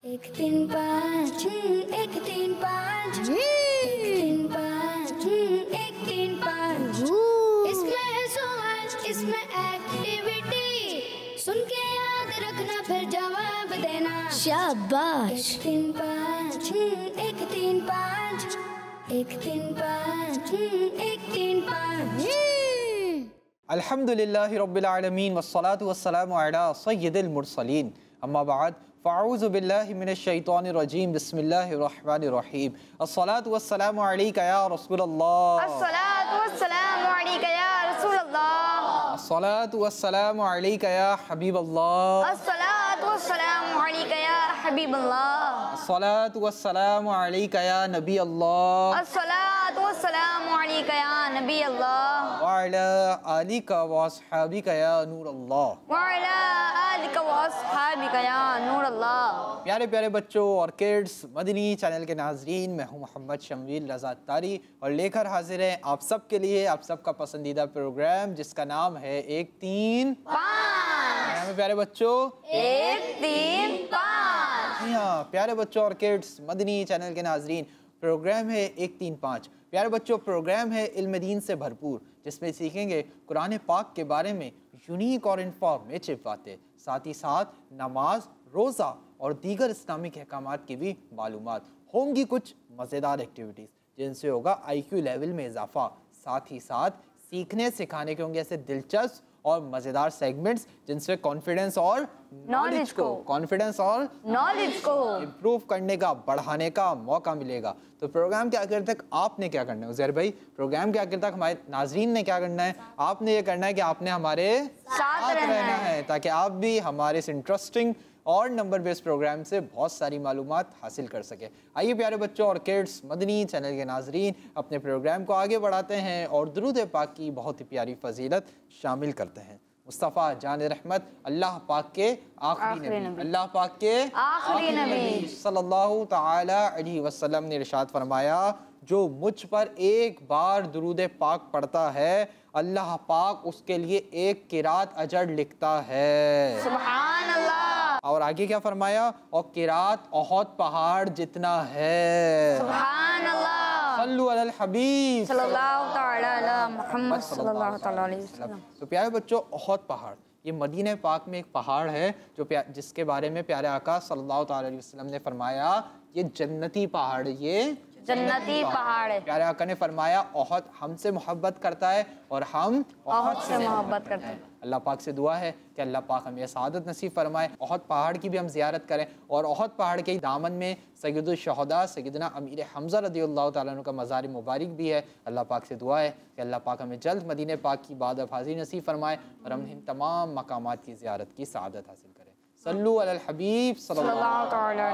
एक तीन पाँच एक तीन पाँच एक तीन पाँच एक तीन पाँच। इसमें है सवाल, इसमें एक्टिविटी, सुन के याद रखना फिर जवाब देना। शाबाश। एक तीन पाँच एक तीन पाँच एक तीन पाँच एक तीन पाँच। अल्हम्दुलिल्लाहि रब्बिल आलमीन वस्सलातु वस्सलामु अला सय्यिदिल मुरसलीन अम्मा बाद फ़अऊज़ु बिल्लाहि मिनश शैतानिर रजीम बिस्मिल्लाहिर रहमानिर रहीम अस्सलातु वस्सलामु अलैका या रसूलल्लाह अस्सलातु वस्सलामु अलैका या रसूलल्लाह अस्सलातु वस्सलामु अलैका या हबीबल्लाह अस्सलातु वस्सलामु अलैका या हबीबल्लाह अस्सलातु वस्सलामु अलैका या नबी अल्लाह अस्सलातु वस्सलामु अलैका या नबी अल्लाह व अला आलिका व अस्हाबिका या नूर अल्लाह व अला आलिका व अस्हाबिका या नूर अल्लाह। प्यारे प्यारे बच्चों और किड्स, मदनी चैनल के नाजरीन, मैं हूं मोहम्मद शमवील रज़ा तारी और लेकर हाजिर हैं आप सब के लिए आप सबका पसंदीदा प्रोग्राम जिसका नाम है एक तीन पाँच। प्यारे बच्चों, एक तीन पाँच। जी हाँ प्यारे बच्चों और किड्स, मदनी चैनल के नाजरीन, प्रोग्राम है एक तीन पाँच। प्यारे बच्चों, प्रोग्राम है इल्म दीन से भरपूर जिसमें सीखेंगे कुरान पाक के बारे में यूनिक और इंफॉर्मेटिव बातें, साथ ही साथ नमाज, रोज़ा और दीगर इस्लामिक अहकामात की भी मालूमात होंगी। कुछ मज़ेदार एक्टिविटीज़ जिनसे होगा IQ लेवल में इजाफा, साथ ही साथ सीखने सिखाने के होंगे ऐसे दिलचस्प और मज़ेदार सेगमेंट्स जिनसे कॉन्फिडेंस और नॉलेज को इम्प्रूव करने का, बढ़ाने का मौका मिलेगा। तो प्रोग्राम के आखिर तक आपने क्या करना है उज़ैर भाई? प्रोग्राम के आखिर तक हमारे नाजरीन ने क्या करना है? आपने ये करना है कि आपने हमारे साथ रहना है ताकि आप भी हमारे इस इंटरेस्टिंग और नंबर बेस्ड प्रोग्राम से बहुत सारी मालूमात हासिल कर सके। आइए प्यारे बच्चों और किड्स, मदनी चैनल के नाजरीन, अपने प्रोग्राम को आगे बढ़ाते हैं और दुरूद पाक की बहुत ही प्यारी फजीलत शामिल करते हैं। मुस्तफ़ा जान रहमत अल्लाह पाक के आखिरी नबी, अल्लाह पाक के आखिरी नबी सल्लल्लाहु ताला अलैहि वसल्लम ने इरशाद फरमाया, जो मुझ पर एक बार दुरूद पाक पढ़ता है अल्लाह पाक उसके लिए एक किरात अजर लिखता है। सुभान अल्लाह। और आगे क्या फरमाया? और किरात ओहद पहाड़ जितना है। सुभान अल्लाह। सल्लु अलल हबीब सल्लल्लाहु तआला अला मुहम्मद सल्लल्लाहु तआला अलैहि वसल्लम। तो प्यारे बच्चों, ओहद पहाड़ ये मदीना पाक में एक पहाड़ है जो जिसके बारे में प्यारे आका सल्लल्लाहु तआला अलैहि वसल्लम ने फरमाया ये जन्नती पहाड़, ये जन्नती पहाड़ है। प्यारे आका ने फरमाया ओहद हमसे मोहब्बत करता है और हम ओहद से मोहब्बत करते हैं। अल्लाह पाक से दुआ है कि अल्लाह पाक हमें सआदत नसीब फरमाए, ओहद पहाड़ की भी हम ज़ियारत करें और ओहद पहाड़ के दामन में सैयदुल शुहदा सैयदना अमीर हम्ज़ा रज़ियल्लाहु ताला अन्हु का मज़ार मुबारक भी है। अल्लाह पाक से दुआ है कि अल्लाह पाक हमें जल्द मदीने पाक की बाद हाज़िर नसीब फरमाए और हम इन तमाम मकामात की ज़ियारत की सआदत हासिल करें। सल्लु अलल हबीब सल्लल्लाहु ताला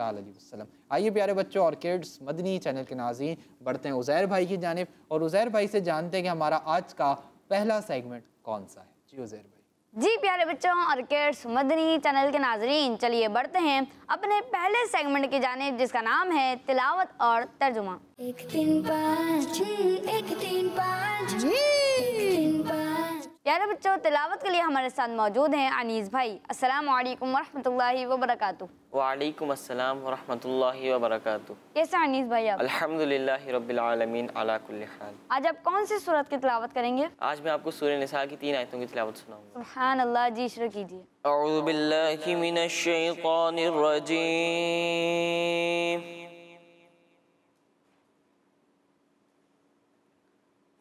अलैहि वसल्लम। आइए प्यारे बच्चों और किड्स, मदनी चैनल के नाज़रीन, बढ़ते हैं उज़ैर भाई की जानिब और उज़ैर भाई से जानते हैं कि हमारा आज का पहला सेगमेंट कौन सा है। जी उज़ैर भाई। जी प्यारे बच्चों और किड्स, मदनी चैनल के नाजरीन, चलिए बढ़ते हैं अपने पहले सेगमेंट की जानिब जिसका नाम है तिलावत और तर्जुमा। एक तीन पाँच एक तीन पाँच एक तीन पाँच। प्यारे बच्चों, तिलावत के लिए हमारे साथ मौजूद हैं अनीस भाई। अस्सलामु अलैकुम वरहमतुल्लाहि वबरकातुहू। वालेकुम अस्सलाम वरहमतुल्लाहि वबरकातुहू। कैसे हैं अनीस भाई आप? अल्हम्दुलिल्लाहि रब्बिल आलमीन अला कुल्ली हाल। आज आप कौन सी सूरत की तिलावत करेंगे? आज मैं आपको सूरह निसा की 3 आयतों की तिलावत सुनाऊंगा। सुभान अल्लाह, जी शुरू कीजिए। अऊज़ु बिल्लाहि मिनश शैतानिर रजीम।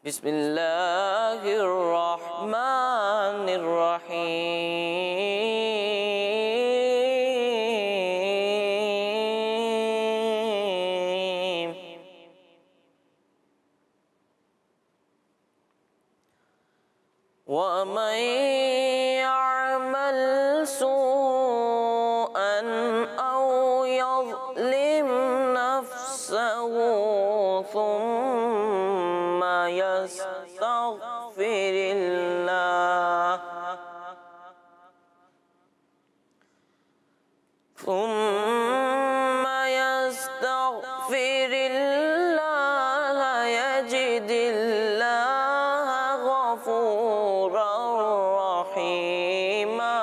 बिस्मिल्लाहिर रहमानिर रहीम। वमन यअमल सूअन औ यज़लिम नफ्सहु सुम्मा यस्तगफिरिल्लाह यजिदिल्लाह गफूरर रहीमा।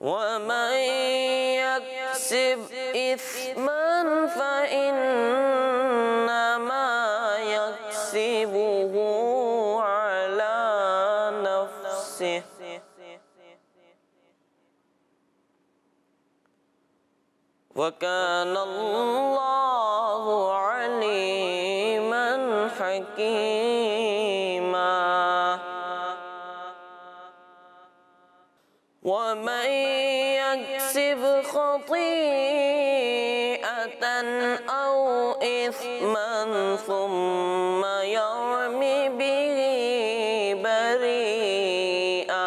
वमन यक्सिब इस्मन फइन्नमा यक्सिबुहु अला नफ्सिहि वकान अल्लाहु अलीमन हकीमा वमन यक्सिब खतीअतन औ इस्मन सुम्मा यर्मि बिही बरीआ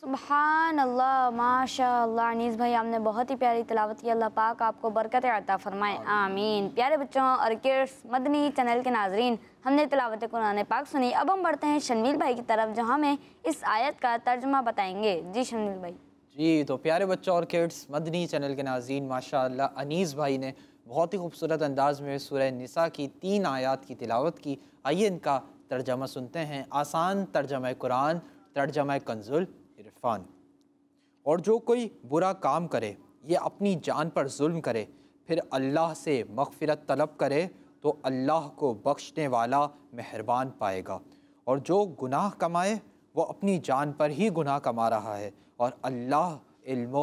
सुबहान अल्लाह, माशा अल्लाह। अनीस भाई, आपने बहुत ही प्यारी तिलावत की। अल्लाह पाक आपको बरकत अता फरमाए, आमीन। प्यारे बच्चों और किड्स मदनी चैनल के नाजरीन, हमने तिलावत कुरान पाक सुनी। अब हम बढ़ते हैं शमील भाई की तरफ, जो हमें इस आयत का तर्जुमा बताएंगे। जी शमील भाई। जी, तो प्यारे बच्चों और किड्स मदनी चैनल के नाजरीन, माशा अल्लाह अनीस भाई ने बहुत ही खूबसूरत अंदाज में सूरह निसा की 3 आयत की तिलावत की। आइए इनका तर्जमा सुनते हैं। आसान तर्जमा कुरान, तर्जमा कंजुल इरफान। और जो कोई बुरा काम करे ये अपनी जान पर जुल्म करे, फिर अल्लाह से मग़फ़िरत तलब करे तो अल्लाह को बख्शने वाला मेहरबान पाएगा। और जो गुनाह कमाए वो अपनी जान पर ही गुनाह कमा रहा है और अल्लाह इल्म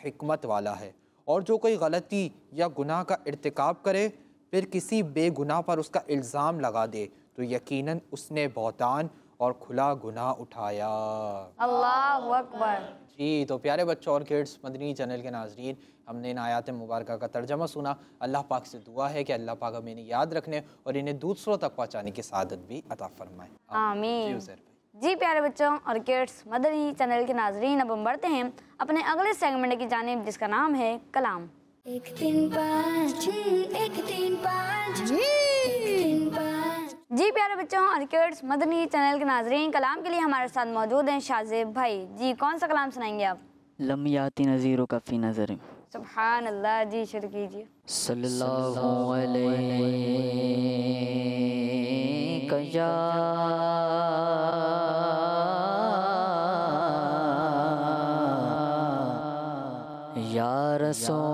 हिकमत वाला है। और जो कोई गलती या गुनाह का इर्तिकाब करे फिर किसी बेगुनाह पर उसका इल्ज़ाम लगा दे तो यकीनन उसने बहतान और खुला गुनाह उठाया। अल्लाहु अकबर। जी, तो प्यारे बच्चों और किड्स मदनी चैनल के नाजरीन, हमने इन आयात मुबारक का तर्जमा सुना। अल्लाह पाक से दुआ है कि अल्लाह पाक हमें इन्हें याद रखने और इन्हें दूसरों तक पहुँचाने की सादत भी अता फरमाए, आमीन। जी प्यारे बच्चों और किड्स मदनी चैनल के नाजरीन, अब हम बढ़ते हैं अपने अगले सेगमेंट की जानिब, जिसका नाम है कलाम। 1 3 5 6 1 3 5 6 1 3 5। जी प्यारे बच्चों और किड्स मदनी चैनल के नाजरीन, कलाम के लिए हमारे साथ मौजूद हैं शाहजेब भाई। जी, कौन सा कलाम सुनाएंगे आप? लम याती नज़ीरो का फ़ी नज़र। सुभान अल्लाह। जी शुरू कीजिए। सल्लल्लाहु अलैहि या रसूल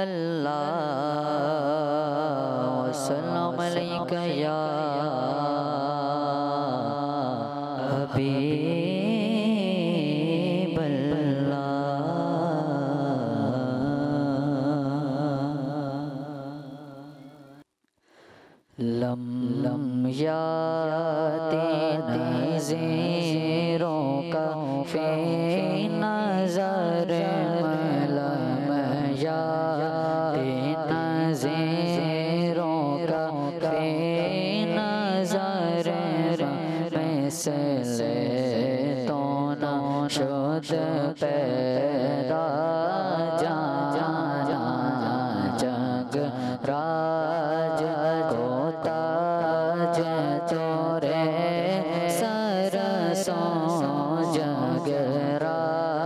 अल्लाह वसल्लम अलैका या हबीब अल्लाह। लम याती नज़ीरों का फ़ी नज़र, लम याती नज़ीरों का फ़ी नज़र, मिसले तो न शुद पैदा जग राज को ताज तोरे सरसों जग राज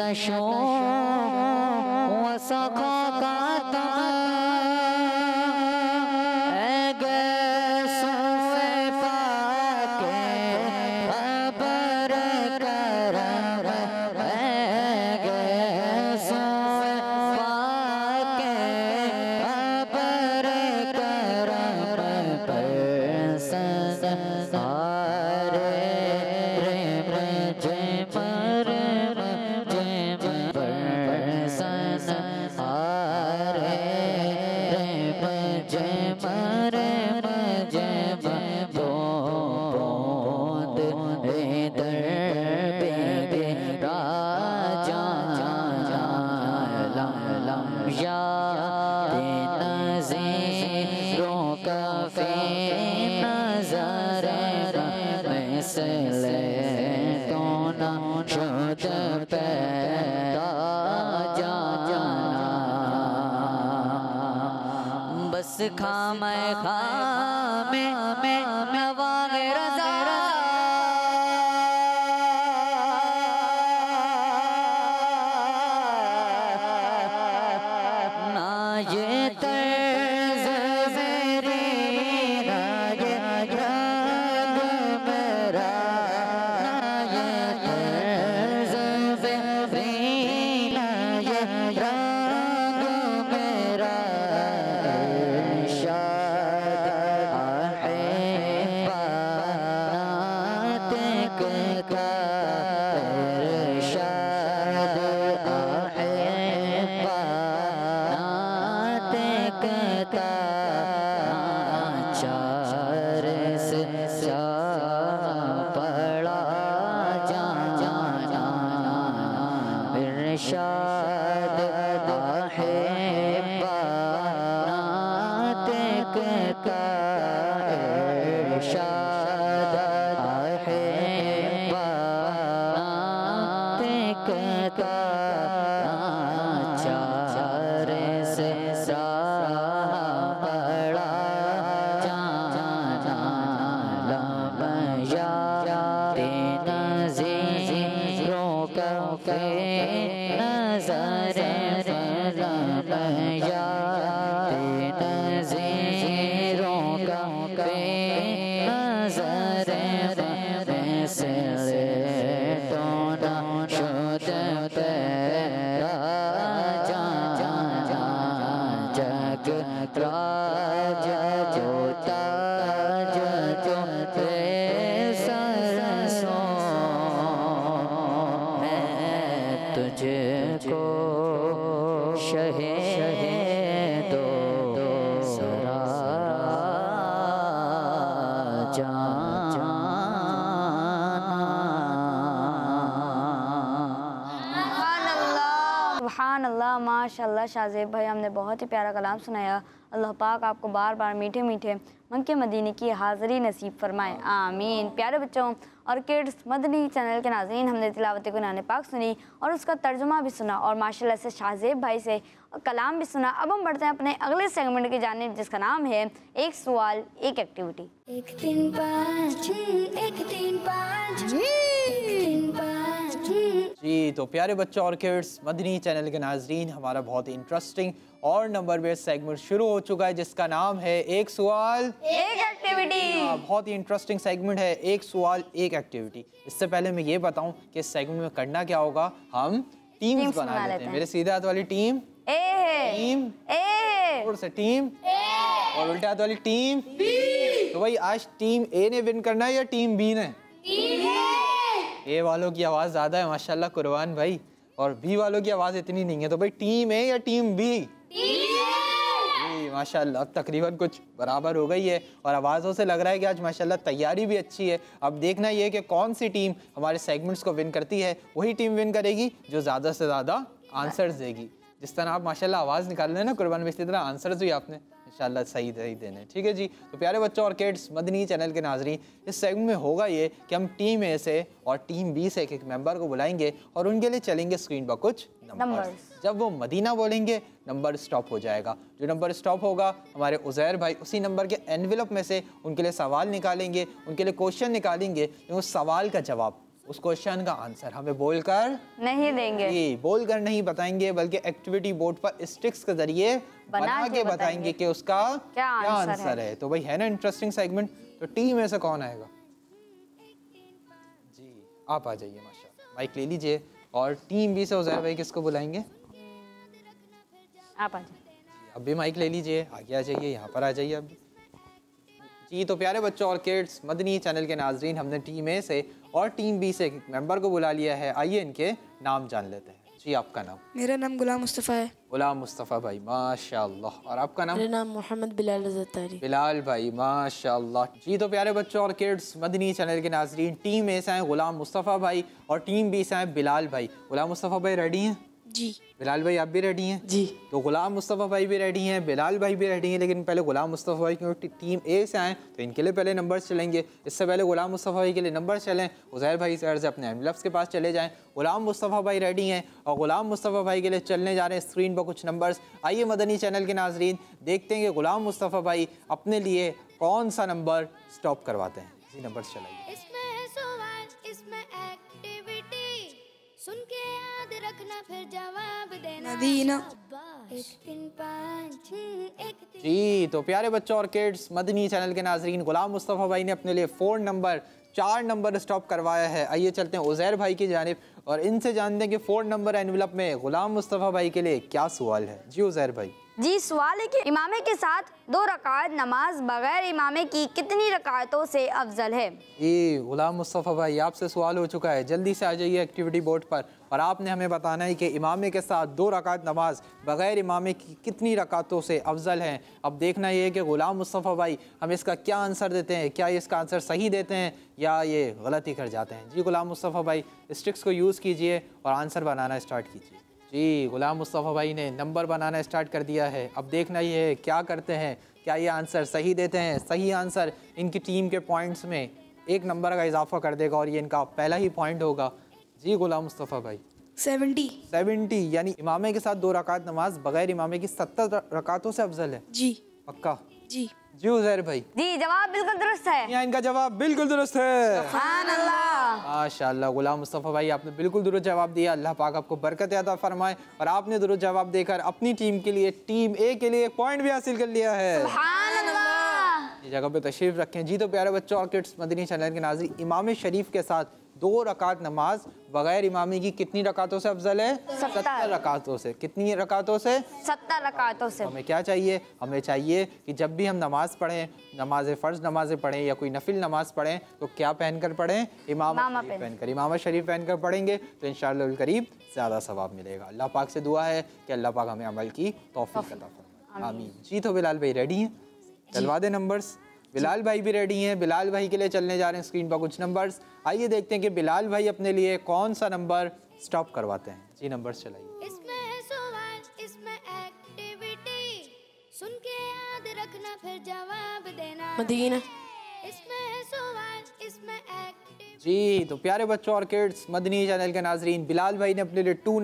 यशो वसखा बस खामे खामे में वागे रजा ना ये तर्ज मेरी ना ये रंग मेरा ना ये तर्ज मेरी ना ये रंग मेरा तुझको शहे दो सरा सुभान अल्लाह माशाअल्लाह। शाहज़ेब भाई हमने बहुत ही प्यारा कलाम सुनाया। अल्लाह पाक आपको बार बार मीठे मीठे मक्के मदीने की हाज़िरी नसीब फरमाए, आमीन। प्यारे बच्चों और किड्स मदनी चैनल के नाज़रीन, हमने तिलावत कुरान पाक सुनी और उसका तर्जुमा भी सुना और माशाल्लाह से शाहज़ेब भाई से कलाम भी सुना। अब हम बढ़ते हैं अपने अगले सेगमेंट की जानिब, जिसका नाम है एक सवाल एक एक्टिविटी। 1 3 5 1 3 5 1 3 5 जी। तो प्यारे बच्चों और किड्स मदनी चैनल के नाजरीन, हमारा बहुत ही इंटरेस्टिंग और नंबर बेस्ड सेगमेंट शुरू हो चुका है, जिसका नाम है एक सवाल एक एक्टिविटी। बहुत ही इंटरेस्टिंग सेगमेंट है, एक सवाल एक एक्टिविटी। इससे पहले मैं ये बताऊं कि इस सेगमेंट में करना क्या होगा, हम टीम्स बना लेते हैं। मेरे सीधे हाथ वाली टीम ए है, टीम ए और से टीम और उल्टे हाथ वाली टीम बी। तो भाई आज टीम ए ने विन करना है या टीम बी ने? ए वालों की आवाज़ ज़्यादा है माशाल्लाह कुरबान भाई, और बी वालों की आवाज़ इतनी नहीं है। तो भाई टीम ए या टीम बी? माशाल्लाह अब तकरीबन कुछ बराबर हो गई है और आवाज़ों से लग रहा है कि आज माशाल्लाह तैयारी भी अच्छी है। अब देखना ये है कि कौन सी टीम हमारे सेगमेंट्स को विन करती है। वही टीम विन करेगी जो ज़्यादा से ज़्यादा आंसर्स देगी। जिस तरह आप माशाल्लाह आवाज़ निकाल रहे हैं ना कुर्बान में, इसी तरह आंसर्स भी आपने इंशाल्लाह सही देने। ठीक है जी। तो प्यारे बच्चों और किड्स मदनी चैनल के नाजरीन, इस सेगमेंट में होगा ये कि हम टीम ए से और टीम बी से एक मेंबर को बुलाएंगे और उनके लिए चलेंगे स्क्रीन पर कुछ नंबर्स। जब वो मदीना बोलेंगे नंबर स्टॉप हो जाएगा। जो नंबर स्टॉप होगा हमारे उज़ैर भाई उसी नंबर के एनवेलप में से उनके लिए सवाल निकालेंगे, उनके लिए क्वेश्चन निकालेंगे, उस सवाल का जवाब उस क्वेश्चन का आंसर हमें बोलकर नहीं देंगे। जी, बोलकर नहीं बताएंगे बल्कि एक्टिविटी बोर्ड पर स्टिक्स के जरिए बना के बताएंगे कि उसका क्या आंसर है। तो भाई है ना इंटरेस्टिंग सेगमेंट। तो टीम में से कौन आएगा? जी आप आ जाइए, माशाल्लाह माइक ले लीजिए। और टीम बी से उज़ैर भाई किसको बुलाएंगे? आप आ जाइए। अब भी माइक ले लीजिए, आगे आ जाइए, यहाँ पर आ जाइए अब। जी तो प्यारे बच्चों और किड्स, मदनी चैनल के नाजरीन, हमने टीम ए से और टीम बी से एक मेंबर को बुला लिया है। आइए इनके नाम जान लेते हैं। जी आपका नाम? मेरा नाम गुलाम मुस्तफ़ा है। गुलाम मुस्तफ़ा भाई, माशाल्लाह। और आपका नाम? मेरा नाम मोहम्मद बिलाल ज़तारी। बिलाल भाई, माशाल्लाह। जी तो प्यारे बच्चों और किड्स, मदनी चैनल के नाजरीन, टीम ए से हैं गुलाम मुस्तफ़ा भाई और टीम बी से हैं बिलाल भाई। गुलाम मुस्तफ़ा भाई रेडी हैं? जी। बिलाल भाई आप भी रेडी हैं? जी। तो गुलाम मुस्तफ़ा भाई भी रेडी हैं, बिलाल भाई भी रेडी हैं। लेकिन पहले गुलाम मुस्तफ़ा भाई क्योंकि टीम ए से आए तो इनके लिए पहले नंबर्स चलेंगे। इससे पहले गुलाम मुस्तफ़ा भाई के लिए नंबर चलें। उज़ैर भाई सर से अपने एनवलप्स के पास चले जाएं। गुलाम मुस्तफ़ा भाई रेडी हैं और गुलाम मुस्तफ़ा भाई के लिए चलने जा रहे हैं स्क्रीन पर कुछ नंबर्स। आइए मदनी चैनल के नाजरीन देखते हैं कि गुलाम मुस्तफ़ा भाई अपने लिए कौन सा नंबर स्टॉप करवाते हैं। जी नंबर चलाइए। इसमें है सवाल, इसमें एक्टिविटी, सुन के याद रखना फिर जवाब देना। मदीना। एक तीन पाँच छः एक तीन। जी तो प्यारे बच्चों और किड्स, मदनी चैनल के नाजरीन, गुलाम मुस्तफ़ा भाई ने अपने लिए 4 नंबर स्टॉप करवाया है। आइए चलते हैं उज़ैर भाई की जानिब और इनसे जानते हैं कि 4 नंबर एनवलप में गुलाम मुस्तफ़ा भाई के लिए क्या सवाल है। जी उज़ैर भाई। जी सवाल है कि इमामे के साथ 2 रकात नमाज बगैर इमामे की कितनी रकातों से अफजल है? जी गुलाम मुस्तफ़ा भाई आपसे सवाल हो चुका है, जल्दी से आ जाइए एक्टिविटी बोर्ड पर और आपने हमें बताना है कि इमामे के साथ 2 रकात नमाज बगैर इमामे की कितनी रकातों से अफजल हैं। अब देखना ये है कि गुलाम मुस्तफ़ा भाई हम इसका क्या आंसर देते हैं, क्या इसका आंसर सही देते हैं या ये गलती कर जाते हैं। जी गुलाम मुस्तफ़ा भाई स्टिक्स को यूज़ कीजिए और आंसर बनाना स्टार्ट कीजिए। जी गुलाम मुस्तफ़ा भाई ने नंबर बनाना स्टार्ट कर दिया है। अब देखना ये है क्या करते हैं, क्या ये आंसर सही देते हैं। सही आंसर इनकी टीम के पॉइंट्स में 1 नंबर का इजाफा कर देगा और ये इनका पहला ही पॉइंट होगा। जी गुलाम मुस्तफ़ा भाई। 70 यानी इमामे के साथ 2 रकात नमाज बगैर इमामे की 70 रकातों से अफजल है। जी। पक्का? जी। जी उज़ैर भाई। जी जवाब बिल्कुल दुरुस्त है। यहाँ इनका जवाब बिल्कुल दुरुस्त है। सुभान अल्लाह। माशाअल्लाह गुलाम मुस्तफ़ा भाई आपने बिल्कुल दुरुस्त जवाब दिया। अल्लाह पाक आपको बरकत अता फरमाए। और आपने दुरुस्त जवाब देकर अपनी टीम के लिए, टीम ए के लिए 1 पॉइंट भी हासिल कर लिया है। सुभान अल्लाह। इस जगह पे तशरीफ रखें। जी तो प्यारे बच्चों और किड्स, मदनी चैनल के नाज़रीन, इमाम शरीफ के साथ 2 रकात नमाज बगैर इमामी की कितनी रकातों से अफजल है? 70 रकातों से। कितनी रकातों से? 70 रकातों से। हमें क्या चाहिए? हमें चाहिए कि जब भी हम नमाज पढ़ें, नमाज फ़र्ज़ नमाज़ें पढ़ें या कोई नफिल नमाज पढ़ें तो क्या पहन कर पढ़ें? इमामा शरीफ पहनकर। इमामा शरीफ पहनकर पढ़ेंगे तो इंशाअल्लाह करीब ज़्यादा सवाब मिलेगा। अल्लाह पाक से दुआ है कि अल्लाह पाक हमें अमल की तौफीक अता फरमाए। आमीन। जी तो बिलाल भाई रेडी हैं? चलवा दें नंबर्स। बिलाल भाई भी रेडी हैं। बिलाल भाई के लिए चलने जा रहे हैं स्क्रीन पर कुछ नंबर्स। आइए देखते हैं कि बिलाल भाई अपने लिए कौन सा नंबर स्टॉप करवाते हैं। जी नंबर्स चलाइए। इसमें है सवाल, इसमें एक्टिविटी, सुन के याद रखना फिर जवाब देना। मदीना। इसमें है सवाल, इसमें एक्टिविटी। जी तो प्यारे बच्चों और किड्स, मदनी चैनल के नाजरीन, बिलाल भाई ने अपने लिए 2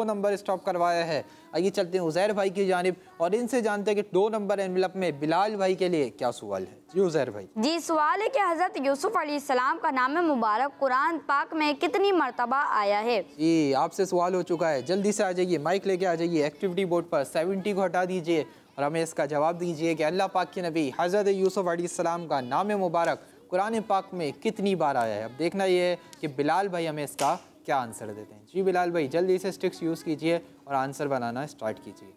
नंबर स्टॉप करवाया है। आइए चलते हैं उज़ैर भाई की जानिब और इनसे जानते हैं कि 2 नंबर एनवलप में बिलाल भाई के लिए क्या सवाल है। जी उज़ैर भाई। जी सवाल है कि हज़रत यूसुफ अलैहिस्सलाम का नाम मुबारक कुरान पाक में कितनी मरतबा आया है? जी आपसे सवाल हो चुका है, जल्दी से आ जाइए, माइक लेके आ जाइए एक्टिविटी बोर्ड पर। 70 को हटा दीजिए और हमें इसका जवाब दीजिए कि अल्लाह पाक के नबी हज़रत यूसुफ अलैहिस्सलाम का नाम मुबारक कुरान पाक में कितनी बार आया है। अब देखना ये है कि बिलाल भाई हमें इसका क्या आंसर देते हैं। जी बिलाल भाई जल्दी से स्टिक्स यूज़ कीजिए और आंसर बनाना स्टार्ट कीजिए।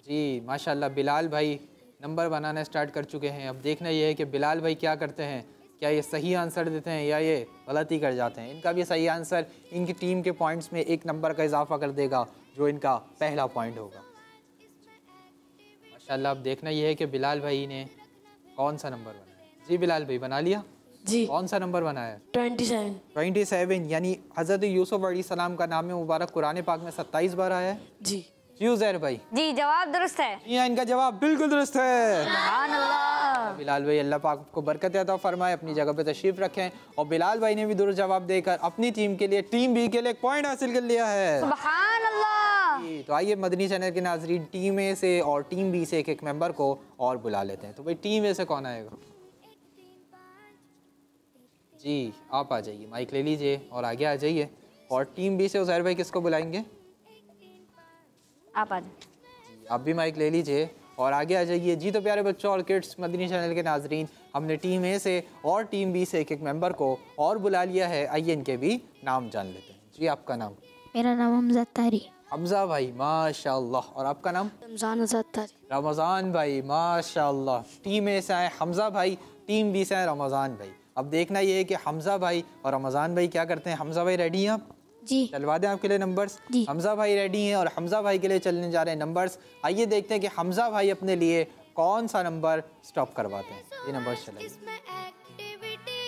जी माशाल्लाह बिलाल भाई नंबर बनाना स्टार्ट कर चुके हैं। अब देखना ये है कि बिलाल भाई क्या करते हैं, क्या ये सही आंसर देते हैं या ये गलती कर जाते हैं। इनका भी सही आंसर इनकी टीम के पॉइंट्स में 1 नंबर का इजाफा कर देगा जो इनका पहला पॉइंट होगा। माशाल्लाह अब देखना ये है कि बिलाल भाई ने कौन सा नंबर बनाया। जी बिलाल भाई बना लिया? जी। कौन सा नंबर बनाया? 27 यानी हज़रत यूसुफ अलैहिस्सलाम का नाम मुबारक कुरान पाक में 27 बार आया है। जी। जी उज़ैर भाई। जी जवाब दुरुस्त है। जी इनका जवाब बिल्कुल दुरुस्त है। सुभान अल्लाह। बिलाल भाई अल्लाह पाक को बरकत अता फरमाए, अपनी जगह पे तशरीफ रखें। और बिलाल भाई ने भी दुरुस्त जवाब देकर अपनी टीम के लिए, टीम बी के लिए 1 पॉइंट हासिल कर लिया है। सुभान अल्लाह। तो आइए मदनी चैनल के नाजरीन टीम ए से और टीम बी से एक मेंबर को और बुला लेते हैं। तो भाई टीम ए से कौन आएगा? जी आप आ जाइए, माइक ले लीजिए और आगे आ जाइए। और टीम बी से उज़ैर भाई किसको बुलाएंगे? आप आ जाए। जी आप भी माइक ले लीजिए और आगे आ जाइए। जी तो प्यारे बच्चों और किड्स मदनी चैनल के नाजरीन, हमने टीम ए से और टीम बी से एक एक मेंबर को और बुला लिया है। आइए इनके भी नाम जान लेते हैं। जी आपका नाम? मेरा नाम हमजा तारी। हमजा भाई माशाल्लाह। और आपका नाम? रमज़ान आज़ाद तारी। रमज़ान भाई माशाल्लाह। टीम ए से आए हमजा भाई, टीम बी से आए रमज़ान भाई। अब देखना ये है कि हमजा भाई और रमज़ान भाई क्या करते हैं। हमजा भाई रेडी हैं आप? जी। चलवा दें आपके लिए नंबर्स? जी। हमजा भाई रेडी हैं और हमजा भाई के लिए चलने जा रहे हैं नंबर्स। आइए देखते हैं कि हमजा भाई अपने लिए कौन सा नंबर स्टॉप करवाते हैं। ये नंबर चलेंगे। इसमें एक्टिविटी